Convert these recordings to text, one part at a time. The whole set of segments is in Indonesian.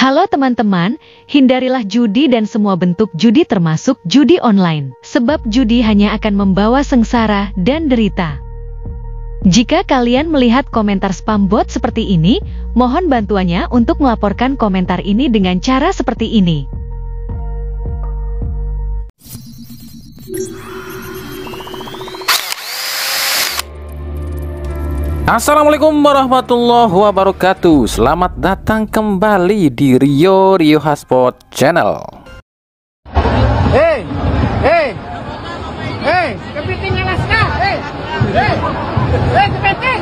Halo teman-teman, hindarilah judi dan semua bentuk judi termasuk judi online. Sebab judi hanya akan membawa sengsara dan derita. Jika kalian melihat komentar spam bot seperti ini, mohon bantuannya untuk melaporkan komentar ini dengan cara seperti ini. Assalamualaikum warahmatullahi wabarakatuh. Selamat datang kembali di Rio Hotspot Channel. Hei, kepiting Alaska, kepiting,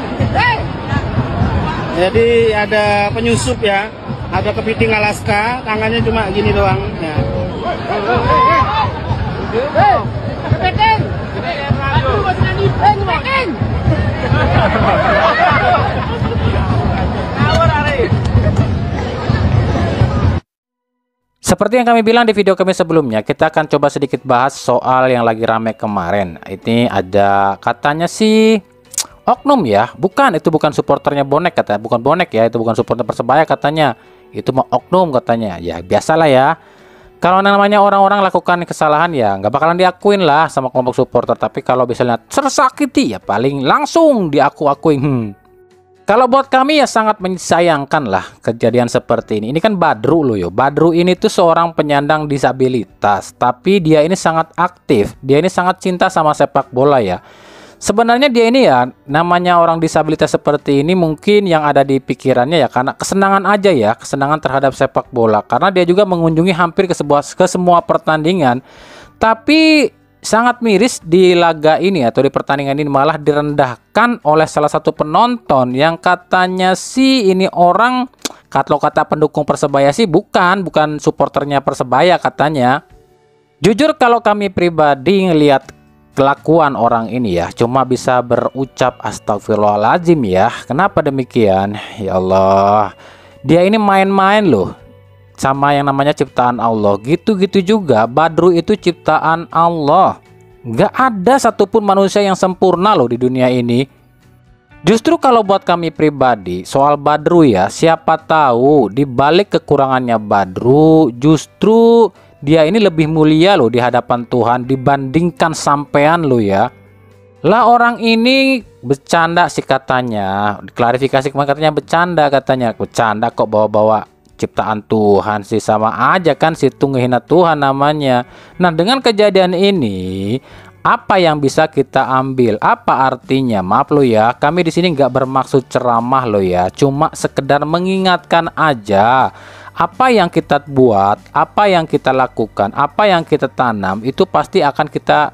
Jadi ada penyusup ya, ada kepiting Alaska, tangannya cuma gini doang. Ya. Kepiting, kepiting. Seperti yang kami bilang di video kami sebelumnya, kita akan coba sedikit bahas soal yang lagi rame kemarin. Ini ada katanya sih oknum ya, itu bukan supporternya bonek katanya, bukan bonek ya, itu bukan supporter Persebaya katanya, itu mau oknum katanya. Ya biasalah ya, kalau namanya orang-orang lakukan kesalahan ya nggak bakalan diakuin lah sama kelompok supporter. Tapi kalau misalnya tersakiti ya paling langsung diakuin. Kalau buat kami ya sangat menyayangkan lah kejadian seperti ini. Ini kan Badru loh yo. Badru ini tuh seorang penyandang disabilitas, tapi dia ini sangat aktif. Dia ini sangat cinta sama sepak bola ya. Sebenarnya dia ini ya, namanya orang disabilitas seperti ini mungkin yang ada di pikirannya ya karena kesenangan aja ya, kesenangan terhadap sepak bola. Karena dia juga mengunjungi hampir ke semua pertandingan. Tapi sangat miris di laga ini atau di pertandingan ini malah direndahkan oleh salah satu penonton yang katanya sih ini orang, kalau kata pendukung Persebaya sih bukan supporternya Persebaya katanya. Jujur kalau kami pribadi ngelihat kelakuan orang ini ya cuma bisa berucap astagfirullahaladzim ya. Kenapa demikian? Ya Allah, dia ini main-main loh sama yang namanya ciptaan Allah. Gitu-gitu juga Badru itu ciptaan Allah. Nggak ada satupun manusia yang sempurna loh di dunia ini. Justru kalau buat kami pribadi soal Badru ya, siapa tahu di balik kekurangannya Badru justru dia ini lebih mulia loh di hadapan Tuhan dibandingkan sampean lo ya. Lah orang ini bercanda sih katanya. Klarifikasi kemarin katanya bercanda kok bawa-bawa ciptaan Tuhan sih, sama aja kan situ ngehina Tuhan namanya. Nah dengan kejadian ini apa yang bisa kita ambil? Apa artinya? Maaf lo ya, kami di sini nggak bermaksud ceramah lo ya, cuma sekedar mengingatkan aja. Apa yang kita buat, apa yang kita lakukan, apa yang kita tanam itu pasti akan kita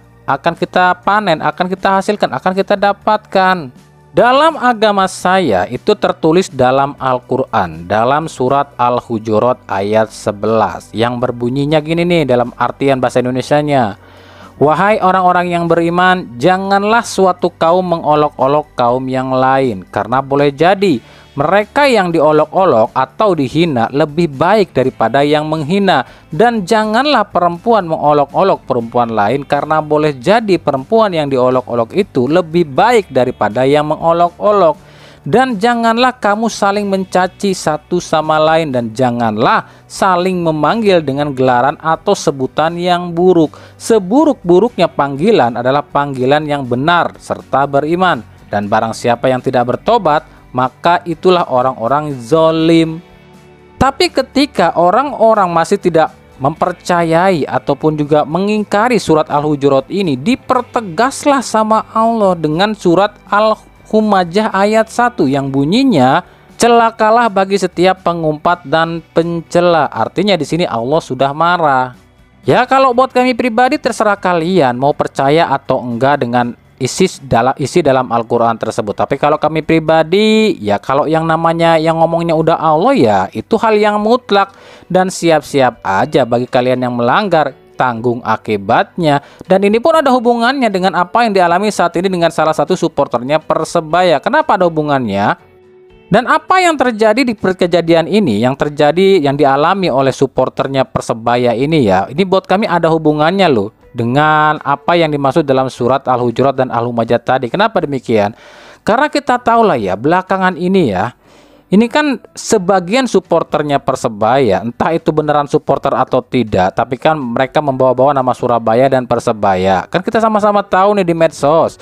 panen, akan kita hasilkan, akan kita dapatkan. Dalam agama saya itu tertulis dalam Al-Quran, dalam surat Al-Hujurat ayat 11 yang berbunyinya gini nih dalam artian bahasa Indonesianya. Wahai orang-orang yang beriman, janganlah suatu kaum mengolok-olok kaum yang lain, karena boleh jadi mereka yang diolok-olok atau dihina lebih baik daripada yang menghina. Dan janganlah perempuan mengolok-olok perempuan lain, karena boleh jadi perempuan yang diolok-olok itu lebih baik daripada yang mengolok-olok. Dan janganlah kamu saling mencaci satu sama lain, dan janganlah saling memanggil dengan gelaran atau sebutan yang buruk. Seburuk-buruknya panggilan adalah panggilan yang benar serta beriman. Dan barang siapa yang tidak bertobat, maka itulah orang-orang zalim. Tapi ketika orang-orang masih tidak mempercayai ataupun juga mengingkari surat Al-Hujurat ini, dipertegaslah sama Allah dengan surat Al-Humajah ayat 1 yang bunyinya, celakalah bagi setiap pengumpat dan pencela. Artinya di sini Allah sudah marah. Ya kalau buat kami pribadi terserah kalian mau percaya atau enggak dengan isi dalam Al-Quran tersebut. Tapi kalau kami pribadi ya, kalau yang namanya yang ngomongnya udah Allah ya itu hal yang mutlak, dan siap-siap aja bagi kalian yang melanggar, tanggung akibatnya. Dan ini pun ada hubungannya dengan apa yang dialami saat ini dengan salah satu supporternya Persebaya. Kenapa ada hubungannya? Dan apa yang terjadi di kejadian ini, yang dialami oleh supporternya Persebaya ini ya, ini buat kami ada hubungannya loh dengan apa yang dimaksud dalam surat Al-Hujurat dan Al-Humajah tadi. Kenapa demikian? Karena kita tahu lah ya, belakangan ini ya, Ini kan sebagian supporternya Persebaya, entah itu beneran supporter atau tidak, tapi kan mereka membawa-bawa nama Surabaya dan Persebaya. Kan kita sama-sama tahu nih di medsos,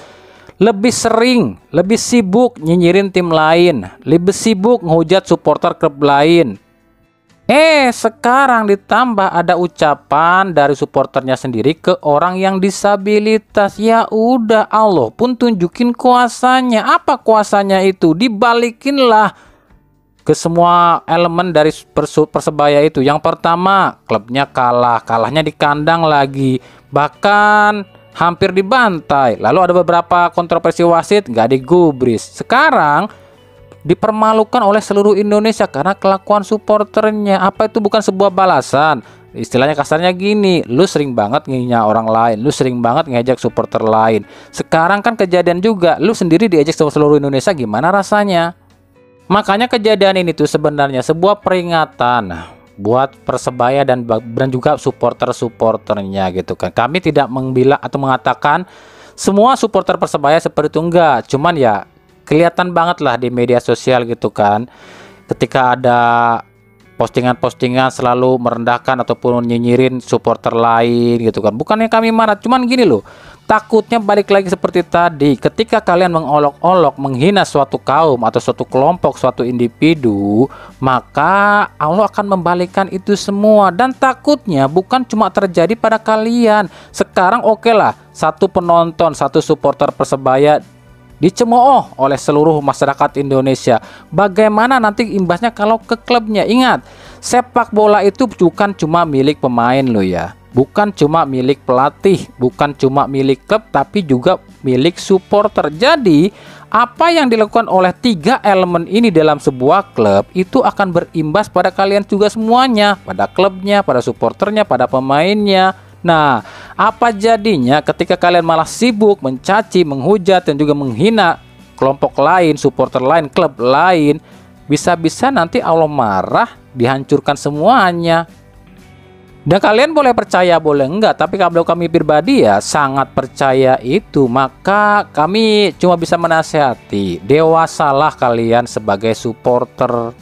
lebih sering, lebih sibuk nyinyirin tim lain, lebih sibuk ngehujat supporter klub lain. Sekarang ditambah ada ucapan dari supporternya sendiri ke orang yang disabilitas. Ya udah, Allah pun tunjukin kuasanya. Apa kuasanya itu? Dibalikinlah ke semua elemen dari Persebaya itu. Yang pertama, klubnya kalahnya di kandang lagi, bahkan hampir dibantai. Lalu ada beberapa kontroversi wasit nggak digubris. Sekarang dipermalukan oleh seluruh Indonesia karena kelakuan supporternya. Apa itu bukan sebuah balasan? Istilahnya kasarnya gini, lu sering banget ngehina orang lain, lu sering banget ngejek supporter lain. Sekarang kan kejadian juga, lu sendiri diejek sama seluruh Indonesia, gimana rasanya? Makanya kejadian ini tuh sebenarnya sebuah peringatan buat Persebaya dan juga supporter-supporternya gitu kan. Kami tidak membela atau mengatakan semua supporter Persebaya seperti itu, enggak. Cuman ya kelihatan banget lah di media sosial gitu kan, ketika ada postingan-postingan selalu merendahkan ataupun nyinyirin supporter lain gitu kan. Bukannya kami marah, cuman gini loh, takutnya balik lagi seperti tadi, ketika kalian mengolok-olok, menghina suatu kaum atau suatu kelompok, suatu individu, maka Allah akan membalikkan itu semua. Dan takutnya bukan cuma terjadi pada kalian. Sekarang oke lah, satu penonton, satu supporter Persebaya dicemooh oleh seluruh masyarakat Indonesia. Bagaimana nanti imbasnya kalau ke klubnya? Ingat, sepak bola itu bukan cuma milik pemain loh ya, bukan cuma milik pelatih, bukan cuma milik klub, tapi juga milik supporter. Jadi apa yang dilakukan oleh tiga elemen ini dalam sebuah klub itu akan berimbas pada kalian juga semuanya, pada klubnya, pada supporternya, pada pemainnya. Nah, apa jadinya ketika kalian malah sibuk mencaci, menghujat, dan juga menghina kelompok lain, supporter lain, klub lain? Bisa-bisa nanti Allah marah, dihancurkan semuanya. Dan kalian boleh percaya, boleh enggak, tapi kalau kami pribadi ya sangat percaya itu. Maka kami cuma bisa menasihati, dewasalah kalian sebagai supporter.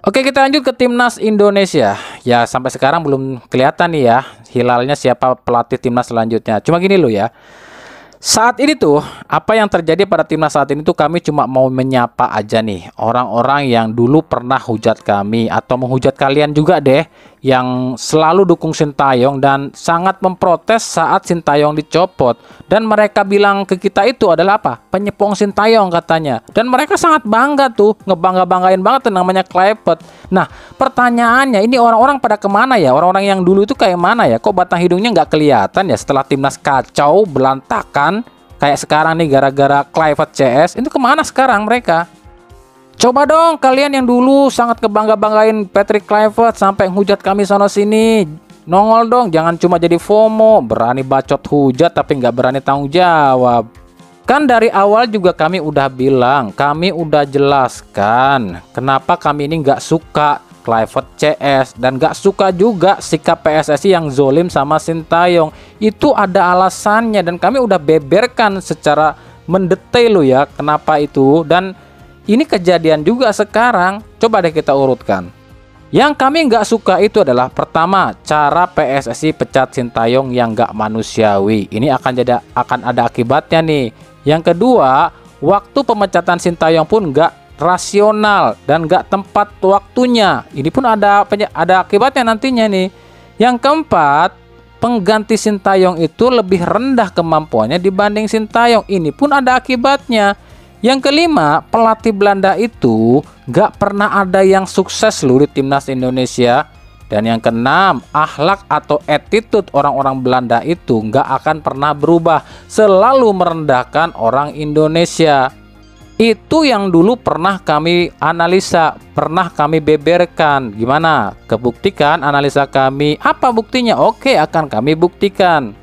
Oke, kita lanjut ke timnas Indonesia. Ya, sampai sekarang belum kelihatan nih ya hilalnya siapa pelatih timnas selanjutnya. Cuma gini loh ya, saat ini tuh apa yang terjadi pada timnas saat ini tuh kami cuma mau menyapa aja nih orang-orang yang dulu pernah hujat kami atau menghujat kalian juga deh, yang selalu dukung Sintayong dan sangat memprotes saat Sintayong dicopot. Dan mereka bilang ke kita itu adalah apa? Penyepong Sintayong katanya. Dan mereka sangat bangga tuh, ngebangga-banggain banget tuh namanya Kluivert. Nah, pertanyaannya ini orang-orang pada kemana ya? Orang-orang yang dulu itu kayak mana ya? Kok batang hidungnya nggak kelihatan ya setelah timnas kacau, belantakan kayak sekarang nih gara-gara Kluivert CS? Itu kemana sekarang mereka? Coba dong kalian yang dulu sangat kebangga-banggain Patrick Kluivert sampai hujat kami sono sini, nongol dong, jangan cuma jadi FOMO, berani bacot hujat tapi nggak berani tanggung jawab. Kan dari awal juga kami udah bilang, kami udah jelaskan kenapa kami ini nggak suka Kluivert CS dan nggak suka juga sikap PSSI yang zolim sama Sintayong. Itu ada alasannya dan kami udah beberkan secara mendetail loh ya kenapa itu. Dan ini kejadian juga sekarang. Coba deh kita urutkan. Yang kami nggak suka itu adalah pertama, cara PSSI pecat Sintayong yang nggak manusiawi. Ini akan ada akibatnya nih. Yang kedua, waktu pemecatan Sintayong pun nggak rasional dan nggak tepat waktunya. Ini pun ada akibatnya nantinya nih. Yang keempat, pengganti Sintayong itu lebih rendah kemampuannya dibanding Sintayong. Ini pun ada akibatnya. Yang kelima, pelatih Belanda itu gak pernah ada yang sukses loh di timnas Indonesia. Dan yang keenam, akhlak atau attitude orang-orang Belanda itu gak akan pernah berubah, selalu merendahkan orang Indonesia. Itu yang dulu pernah kami analisa, pernah kami beberkan. Gimana? Kebuktikan analisa kami? Apa buktinya? Oke, akan kami buktikan.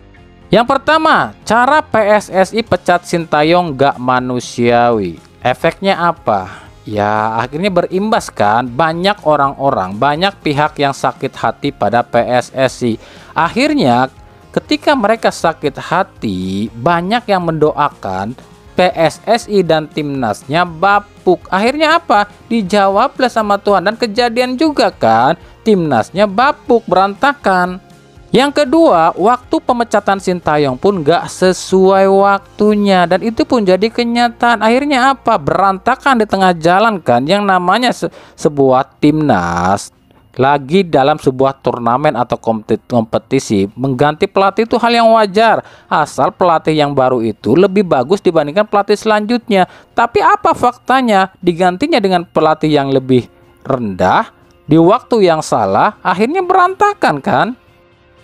Yang pertama, cara PSSI pecat Sintayong gak manusiawi. Efeknya apa? Ya, akhirnya berimbas kan, banyak orang-orang, banyak pihak yang sakit hati pada PSSI. Akhirnya ketika mereka sakit hati, banyak yang mendoakan PSSI dan timnasnya bapuk. Akhirnya apa? Dijawablah sama Tuhan, dan kejadian juga kan, timnasnya bapuk, berantakan. Yang kedua, waktu pemecatan Sintayong pun gak sesuai waktunya, dan itu pun jadi kenyataan. Akhirnya apa? Berantakan di tengah jalan kan. Yang namanya sebuah timnas lagi dalam sebuah turnamen atau kompetisi, mengganti pelatih itu hal yang wajar, asal pelatih yang baru itu lebih bagus dibandingkan pelatih selanjutnya. Tapi apa faktanya? Digantinya dengan pelatih yang lebih rendah di waktu yang salah, akhirnya berantakan kan.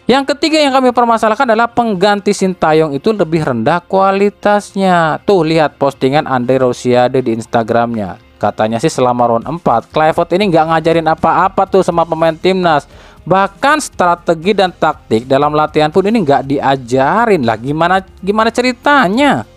Yang ketiga yang kami permasalahkan adalah pengganti Sintayong itu lebih rendah kualitasnya. Tuh, lihat postingan Andre Rosiade di Instagramnya. Katanya sih selama round 4, Kluivert ini nggak ngajarin apa-apa tuh sama pemain timnas. Bahkan strategi dan taktik dalam latihan pun ini nggak diajarin lah. Gimana ceritanya?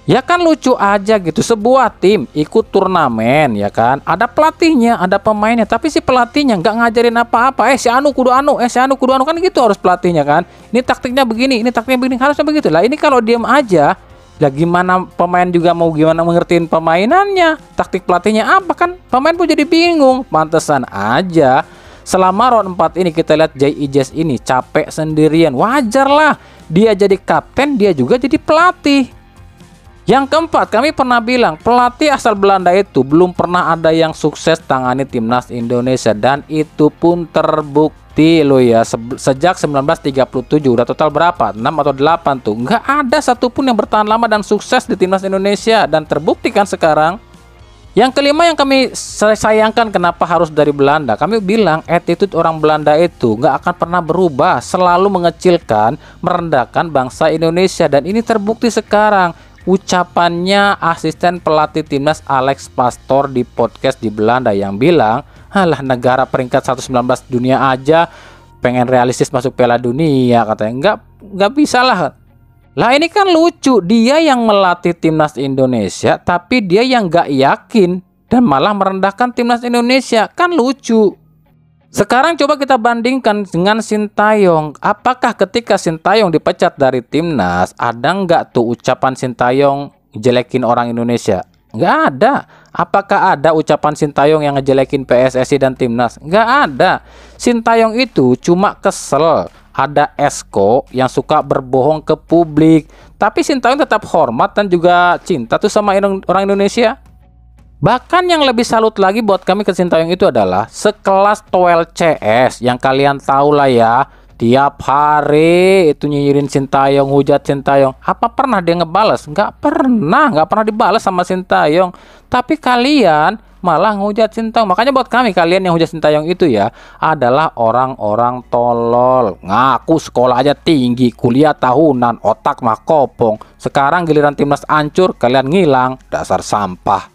Ya kan lucu aja gitu, sebuah tim ikut turnamen ya kan, ada pelatihnya, ada pemainnya, tapi si pelatihnya nggak ngajarin apa-apa. Si anu kudu anu, si anu kudu anu, kan gitu harus pelatihnya kan. Ini taktiknya begini, ini taktiknya begini, harusnya begitu lah. Ini kalau diem aja, lah gimana pemain juga mau gimana mengertiin pemainannya? Taktik pelatihnya apa kan? Pemain pun jadi bingung. Pantesan aja selama round 4 ini kita lihat Jay Ijes ini capek sendirian. Wajar lah, dia jadi kapten, dia juga jadi pelatih. Yang keempat, kami pernah bilang pelatih asal Belanda itu belum pernah ada yang sukses tangani timnas Indonesia, dan itu pun terbukti loh ya. Sejak 1937 udah total berapa? 6 atau 8 tuh. Nggak ada satupun yang bertahan lama dan sukses di timnas Indonesia, dan terbukti kan sekarang. Yang kelima yang kami sayangkan kenapa harus dari Belanda. Kami bilang attitude orang Belanda itu nggak akan pernah berubah, selalu mengecilkan, merendahkan bangsa Indonesia, dan ini terbukti sekarang. Ucapannya asisten pelatih timnas Alex Pastoor di podcast di Belanda yang bilang, "Halah, negara peringkat 119 dunia aja pengen realistis masuk Piala Dunia," katanya. Nggak bisa lah. Lah ini kan lucu, dia yang melatih timnas Indonesia tapi dia yang nggak yakin dan malah merendahkan timnas Indonesia, kan lucu. Sekarang coba kita bandingkan dengan Sintayong. Apakah ketika Sintayong dipecat dari timnas, ada nggak tuh ucapan Sintayong ngejelekin orang Indonesia? Nggak ada. Apakah ada ucapan Sintayong yang ngejelekin PSSI dan timnas? Nggak ada. Sintayong itu cuma kesel ada Esko yang suka berbohong ke publik. Tapi Sintayong tetap hormat dan juga cinta tuh sama orang Indonesia. Bahkan yang lebih salut lagi buat kami ke Sintayong itu adalah sekelas Toel CS yang kalian tahu lah ya, tiap hari itu nyinyirin Sintayong, hujat Sintayong. Apa pernah dia ngebales? Nggak pernah dibalas sama Sintayong. Tapi kalian malah ngehujat Sintayong. Makanya buat kalian yang hujat Sintayong itu ya adalah orang-orang tolol. Ngaku sekolah aja tinggi, kuliah tahunan, otak mah kopong. Sekarang giliran timnas hancur, kalian ngilang, dasar sampah.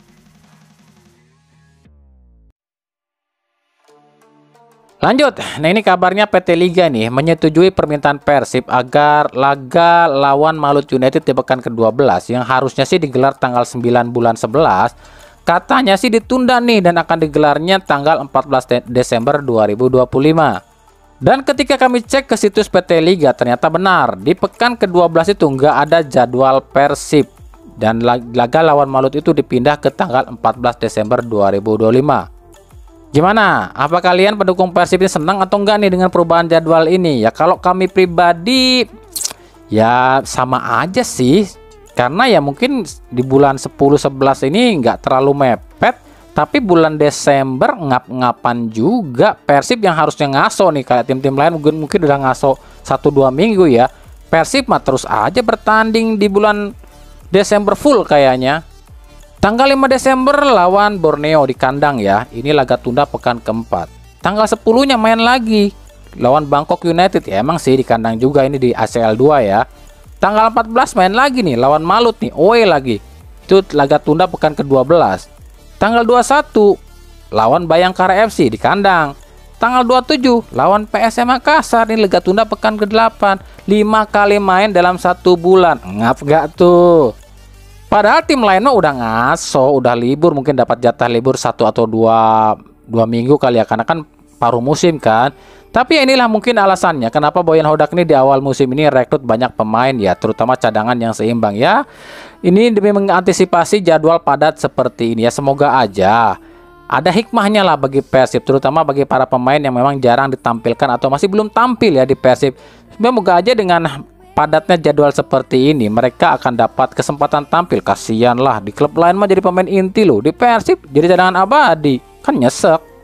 Lanjut, nah ini kabarnya PT Liga nih menyetujui permintaan Persib agar laga lawan Malut United di pekan ke-12 yang harusnya sih digelar tanggal 9 bulan 11, katanya sih ditunda nih dan akan digelarnya tanggal 14 Desember 2025. Dan ketika kami cek ke situs PT Liga ternyata benar, di pekan ke-12 itu nggak ada jadwal Persib dan laga lawan Malut itu dipindah ke tanggal 14 Desember 2025. Gimana? Apa kalian pendukung Persib ini senang atau enggak nih dengan perubahan jadwal ini? Ya kalau kami pribadi ya sama aja sih. Karena ya mungkin di bulan 10-11 ini nggak terlalu mepet. Tapi bulan Desember ngap-ngapan juga. Persib yang harusnya ngaso nih, kayak tim-tim lain mungkin udah ngaso 1-2 minggu ya. Persib mah terus aja bertanding di bulan Desember full kayaknya. Tanggal 5 Desember lawan Borneo di kandang ya. Ini laga tunda pekan keempat. Tanggal 10-nya main lagi lawan Bangkok United ya. Emang sih di kandang juga, ini di ACL 2 ya. Tanggal 14 main lagi nih lawan Malut nih, away lagi. Itu laga tunda pekan ke-12. Tanggal 21 lawan Bayangkara FC di kandang. Tanggal 27 lawan PSM Makassar, ini laga tunda pekan ke-8. 5 kali main dalam 1 bulan. Ngap gak tuh? Padahal tim lain mah udah ngaso, udah libur, mungkin dapat jatah libur 1 atau 2 minggu kali ya, karena kan paruh musim kan. Tapi ya inilah mungkin alasannya kenapa Boyan Hodak ini di awal musim ini rekrut banyak pemain ya, terutama cadangan yang seimbang ya. Ini demi mengantisipasi jadwal padat seperti ini ya. Semoga aja ada hikmahnya lah bagi Persib, terutama bagi para pemain yang memang jarang ditampilkan atau masih belum tampil ya di Persib. Semoga aja dengan padatnya jadwal seperti ini mereka akan dapat kesempatan tampil. Kasihan lah, di klub lain mah jadi pemain inti loh, di Persib jadi cadangan abadi, kan nyesek.